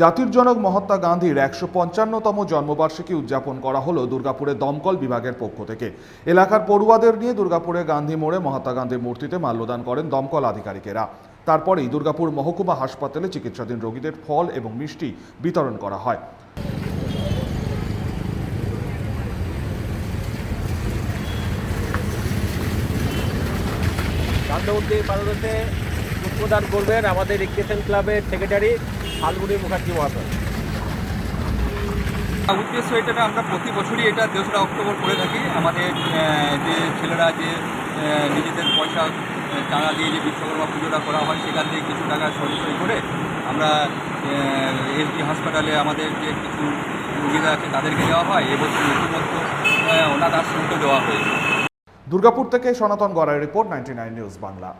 জাতির জনক মহাত্মা গান্ধীর ১৫৫তম জন্মবার্ষিকী উদযাপন করা হলো দুর্গাপুরের দমকল বিভাগের পক্ষ থেকে। এলাকার পড়ুয়াদের নিয়ে দুর্গাপুরে গান্ধী মোড়ে মহাত্মা গান্ধীর মূর্তিতে মাল্যদান করেন দমকল আধিকারিকেরা। তারপরেই দুর্গাপুর মহকুমা হাসপাতালে চিকিৎসাধীন রোগীদের ফল এবং মিষ্টি বিতরণ করা হয়। গান্ধী পালনতে উদ্বোধন করবেন আমাদের রিক্রিয়েশন ক্লাবের সেক্রেটারি ফাল্গুনী মুখার্জি মহাশয়। উদ্দেশ্য এটা আমরা প্রতি বছরই এটা ২রা অক্টোবর করে থাকি। আমাদের যে ছেলেরা যে নিজেদের পয়সা টাকা দিয়ে যে বিশ্বকর্মা পুজোটা করা হয় সেখান থেকে কিছু টাকা সঞ্চয় করে আমরা এসডি হাসপাতালে আমাদের যে কিছু রোগীরা আছে তাদেরকে দেওয়া হয়। এবছর নতুনত্ব অনাথ আশ্রমকে দেওয়া হয়েছে। দুর্গাপুর থেকে সনাতন গড়াইয়ের রিপোর্ট, 99 নিউজ বাংলা।